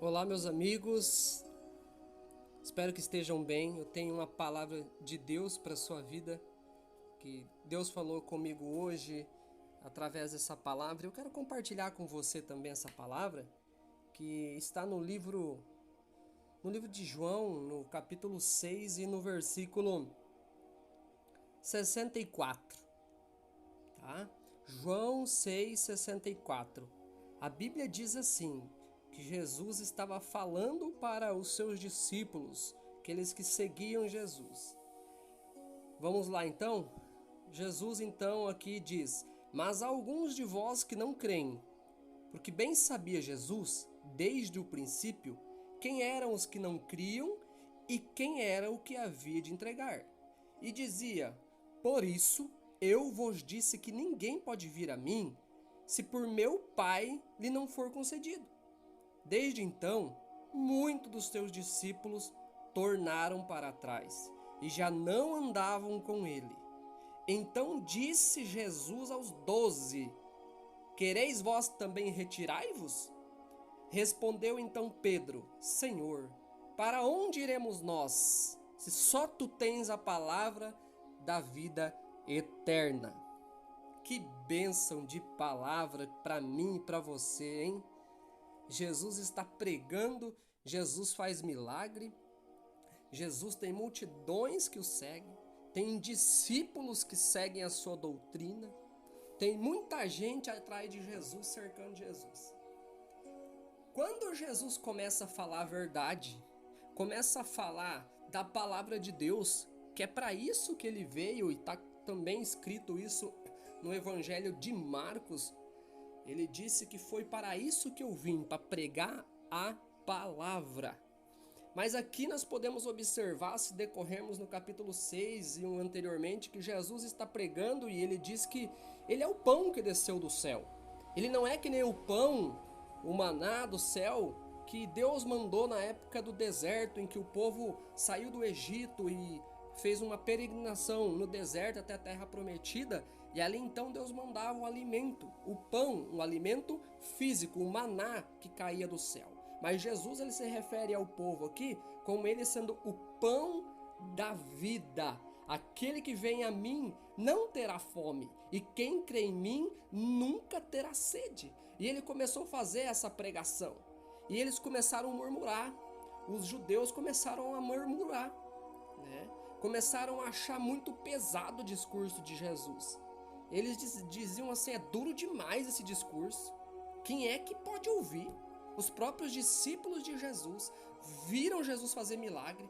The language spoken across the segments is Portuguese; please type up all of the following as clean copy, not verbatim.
Olá, meus amigos, espero que estejam bem. Eu tenho uma palavra de Deus para a sua vida, que Deus falou comigo hoje através dessa palavra. Eu quero compartilhar com você também essa palavra, que está no livro de João, no capítulo 6 e no versículo 64, tá? João 6:64. A Bíblia diz assim: que Jesus estava falando para os seus discípulos, aqueles que seguiam Jesus. Vamos lá então? Jesus então aqui diz: Mas há alguns de vós que não creem, porque bem sabia Jesus, desde o princípio, quem eram os que não criam e quem era o que havia de entregar. E dizia: Por isso eu vos disse que ninguém pode vir a mim, se por meu Pai lhe não for concedido. Desde então, muitos dos seus discípulos tornaram para trás e já não andavam com ele. Então disse Jesus aos 12: Quereis vós também retirai-vos? Respondeu então Pedro: Senhor, para onde iremos nós, se só tu tens a palavra da vida eterna? Que bênção de palavra para mim e para você, hein? Jesus está pregando, Jesus faz milagre, Jesus tem multidões que o seguem, tem discípulos que seguem a sua doutrina, tem muita gente atrás de Jesus, cercando Jesus. Quando Jesus começa a falar a verdade, começa a falar da palavra de Deus, que é para isso que ele veio, e está também escrito isso no Evangelho de Marcos, ele disse que foi para isso que eu vim, para pregar a palavra. Mas aqui nós podemos observar, se decorrermos no capítulo 6 e um anteriormente, que Jesus está pregando e ele diz que ele é o pão que desceu do céu. Ele não é que nem o pão, o maná do céu, que Deus mandou na época do deserto, em que o povo saiu do Egito e fez uma peregrinação no deserto até a terra prometida, e ali então Deus mandava o alimento, o pão, um alimento físico, o maná que caía do céu. Mas Jesus ele se refere ao povo aqui como ele sendo o pão da vida. Aquele que vem a mim não terá fome, e quem crê em mim nunca terá sede. E ele começou a fazer essa pregação. E eles começaram a murmurar. Os judeus começaram a murmurar, né? Começaram a achar muito pesado o discurso de Jesus. Eles diziam assim: é duro demais esse discurso. Quem é que pode ouvir? Os próprios discípulos de Jesus viram Jesus fazer milagre,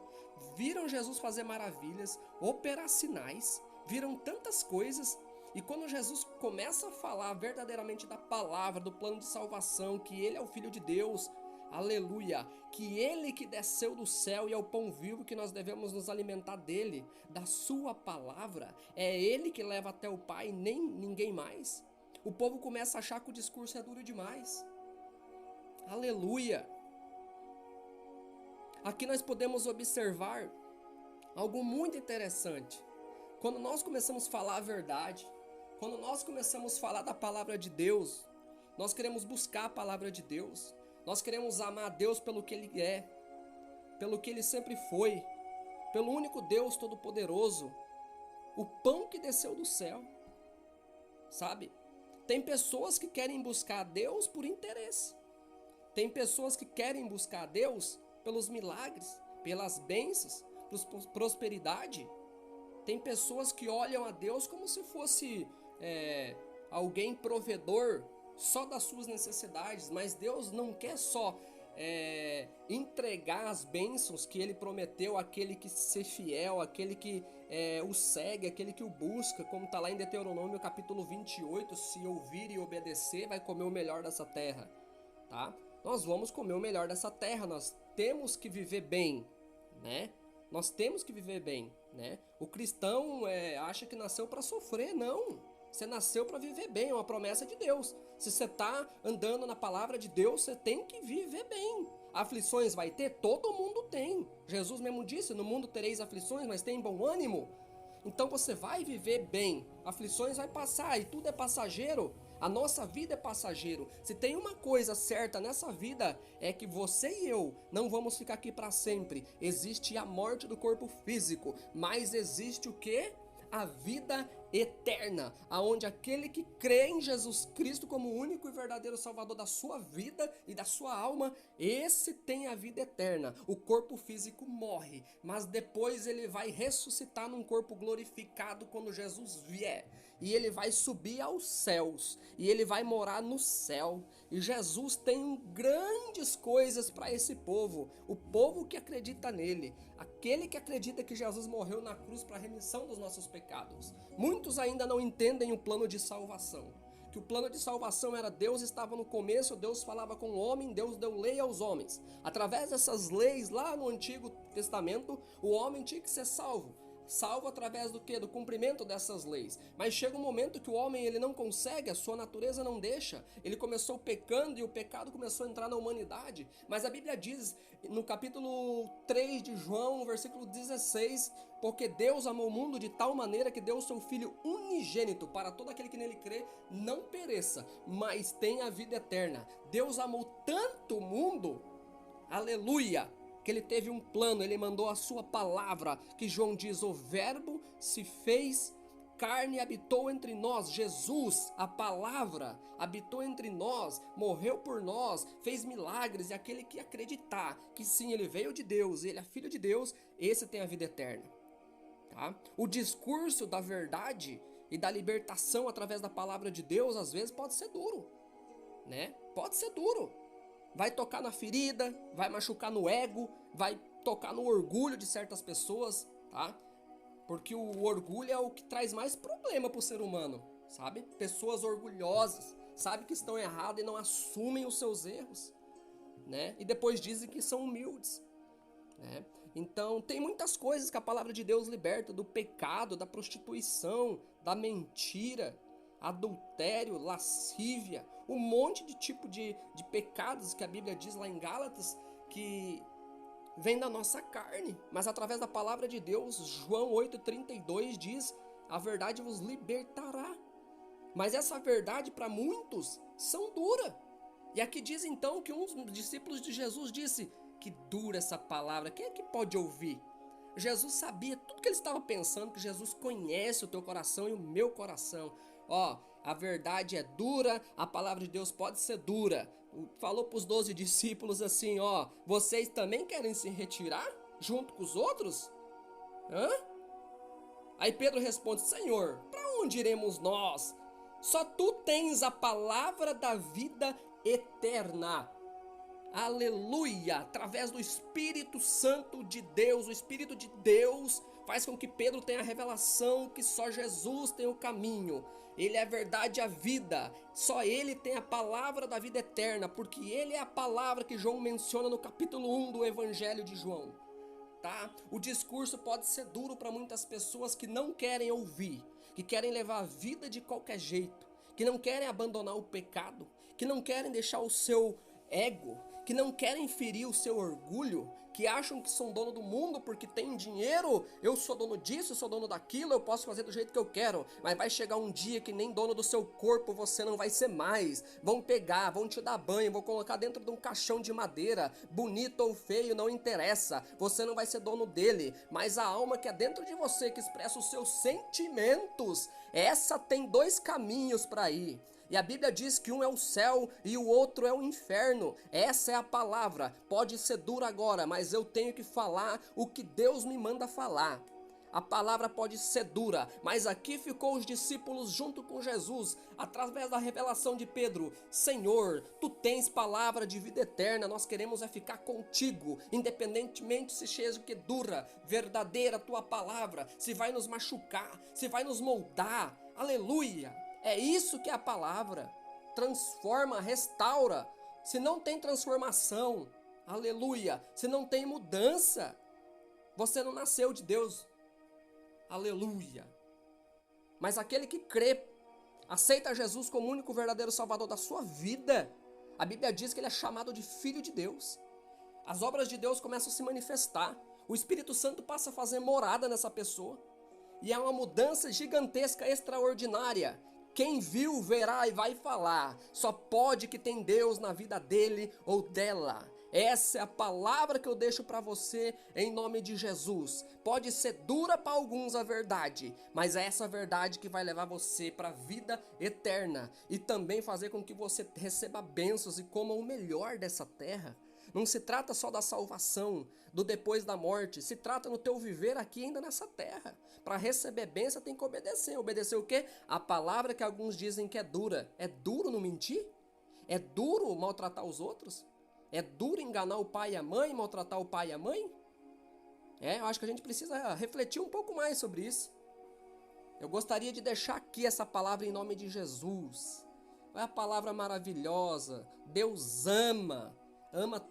viram Jesus fazer maravilhas, operar sinais, viram tantas coisas. E quando Jesus começa a falar verdadeiramente da palavra, do plano de salvação, que ele é o Filho de Deus, aleluia, que ele que desceu do céu e é o pão vivo, que nós devemos nos alimentar dele, da sua palavra, é ele que leva até o Pai, nem ninguém mais. O povo começa a achar que o discurso é duro demais. Aleluia. Aqui nós podemos observar algo muito interessante. Quando nós começamos a falar a verdade, quando nós começamos a falar da palavra de Deus, nós queremos buscar a palavra de Deus, nós queremos amar a Deus pelo que Ele é, pelo que Ele sempre foi, pelo único Deus Todo-Poderoso, o pão que desceu do céu, sabe? Tem pessoas que querem buscar a Deus por interesse, tem pessoas que querem buscar a Deus pelos milagres, pelas bênçãos, por prosperidade. Tem pessoas que olham a Deus como se fosse alguém provedor só das suas necessidades, mas Deus não quer só entregar as bênçãos que Ele prometeu àquele que se fiel, àquele que o segue, àquele que o busca, como está lá em Deuteronômio capítulo 28, se ouvir e obedecer, vai comer o melhor dessa terra, tá? Nós vamos comer o melhor dessa terra, nós temos que viver bem, né? Nós temos que viver bem, né? O cristão acha que nasceu para sofrer, não. Você nasceu para viver bem, é uma promessa de Deus. Se você está andando na palavra de Deus, você tem que viver bem. Aflições vai ter? Todo mundo tem. Jesus mesmo disse, no mundo tereis aflições, mas tem bom ânimo. Então você vai viver bem, aflições vai passar e tudo é passageiro. A nossa vida é passageiro. Se tem uma coisa certa nessa vida, é que você e eu não vamos ficar aqui para sempre. Existe a morte do corpo físico, mas existe o quê? A vida eterna, aonde aquele que crê em Jesus Cristo como o único e verdadeiro Salvador da sua vida e da sua alma, esse tem a vida eterna. O corpo físico morre, mas depois ele vai ressuscitar num corpo glorificado quando Jesus vier. E ele vai subir aos céus, e ele vai morar no céu. E Jesus tem grandes coisas para esse povo, o povo que acredita nele, aquele que acredita que Jesus morreu na cruz para a remissão dos nossos pecados. Muitos ainda não entendem o plano de salvação. Que o plano de salvação era Deus estava no começo, Deus falava com o homem, Deus deu lei aos homens. Através dessas leis lá no Antigo Testamento, o homem tinha que ser salvo. Salvo através do quê? Do cumprimento dessas leis. Mas chega um momento que o homem ele não consegue, a sua natureza não deixa. Ele começou pecando e o pecado começou a entrar na humanidade. Mas a Bíblia diz no capítulo 3 de João, no versículo 16, porque Deus amou o mundo de tal maneira que deu o seu Filho unigênito para todo aquele que nele crê, não pereça, mas tenha a vida eterna. Deus amou tanto o mundo, aleluia, que ele teve um plano, ele mandou a sua palavra, que João diz, o verbo se fez carne e habitou entre nós. Jesus, a palavra, habitou entre nós, morreu por nós, fez milagres, e aquele que acreditar que sim, ele veio de Deus, ele é filho de Deus, esse tem a vida eterna. Tá? O discurso da verdade e da libertação através da palavra de Deus, às vezes pode ser duro, né? Pode ser duro. Vai tocar na ferida, vai machucar no ego, vai tocar no orgulho de certas pessoas, tá? Porque o orgulho é o que traz mais problema pro ser humano, sabe? Pessoas orgulhosas, sabem que estão erradas e não assumem os seus erros, né? E depois dizem que são humildes, né? Então tem muitas coisas que a palavra de Deus liberta, do pecado, da prostituição, da mentira, adultério, lascívia, um monte de tipo de pecados que a Bíblia diz lá em Gálatas que vem da nossa carne, mas através da palavra de Deus, João 8,32 diz, a verdade vos libertará. Mas essa verdade para muitos são dura. E aqui diz então que um dos discípulos de Jesus disse, que dura essa palavra, quem é que pode ouvir? Jesus sabia tudo que ele estava pensando, que Jesus conhece o teu coração e o meu coração. Ó, a verdade é dura, a palavra de Deus pode ser dura. Falou para os 12 discípulos assim, ó, vocês também querem se retirar junto com os outros? Hã? Aí Pedro responde, Senhor, para onde iremos nós? Só tu tens a palavra da vida eterna. Aleluia! Através do Espírito Santo de Deus, o Espírito de Deus faz com que Pedro tenha a revelação que só Jesus tem o caminho. Ele é a verdade e a vida. Só ele tem a palavra da vida eterna, porque ele é a palavra que João menciona no capítulo 1 do Evangelho de João. Tá? O discurso pode ser duro para muitas pessoas que não querem ouvir, que querem levar a vida de qualquer jeito, que não querem abandonar o pecado, que não querem deixar o seu ego, que não querem ferir o seu orgulho, que acham que são dono do mundo porque tem dinheiro, eu sou dono disso, eu sou dono daquilo, eu posso fazer do jeito que eu quero, mas vai chegar um dia que nem dono do seu corpo você não vai ser mais, vão pegar, vão te dar banho, vão colocar dentro de um caixão de madeira, bonito ou feio, não interessa, você não vai ser dono dele, mas a alma que é dentro de você, que expressa os seus sentimentos, essa tem dois caminhos para ir. E a Bíblia diz que um é o céu e o outro é o inferno. Essa é a palavra. Pode ser dura agora, mas eu tenho que falar o que Deus me manda falar. A palavra pode ser dura, mas aqui ficou os discípulos junto com Jesus, através da revelação de Pedro. Senhor, tu tens palavra de vida eterna, nós queremos é ficar contigo, independentemente se seja o que dura, verdadeira a tua palavra, se vai nos machucar, se vai nos moldar. Aleluia! É isso que é a palavra, transforma, restaura. Se não tem transformação, aleluia, se não tem mudança, você não nasceu de Deus, aleluia. Mas aquele que crê, aceita Jesus como único verdadeiro salvador da sua vida, a Bíblia diz que ele é chamado de filho de Deus. As obras de Deus começam a se manifestar, o Espírito Santo passa a fazer morada nessa pessoa, e é uma mudança gigantesca, extraordinária, Quem viu, verá e vai falar. Só pode que tem Deus na vida dele ou dela. Essa é a palavra que eu deixo para você em nome de Jesus. Pode ser dura para alguns a verdade, mas é essa verdade que vai levar você para a vida eterna e também fazer com que você receba bênçãos e coma o melhor dessa terra. Não se trata só da salvação, do depois da morte, se trata no teu viver aqui ainda nessa terra. Para receber bênção tem que obedecer. Obedecer o quê? A palavra que alguns dizem que é dura. É duro não mentir? É duro maltratar os outros? É duro enganar o pai e a mãe, maltratar o pai e a mãe? Eu acho que a gente precisa refletir um pouco mais sobre isso. Eu gostaria de deixar aqui essa palavra em nome de Jesus. É a palavra maravilhosa. Deus ama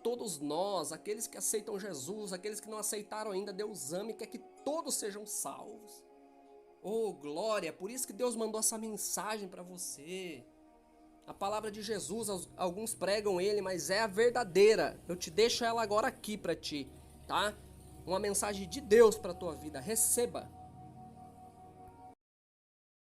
todos nós, aqueles que aceitam Jesus, aqueles que não aceitaram ainda, Deus ama e quer que todos sejam salvos. Oh, glória, por isso que Deus mandou essa mensagem para você. A palavra de Jesus, alguns pregam ele, mas é a verdadeira. Eu te deixo ela agora aqui para ti, tá? Uma mensagem de Deus para tua vida. Receba.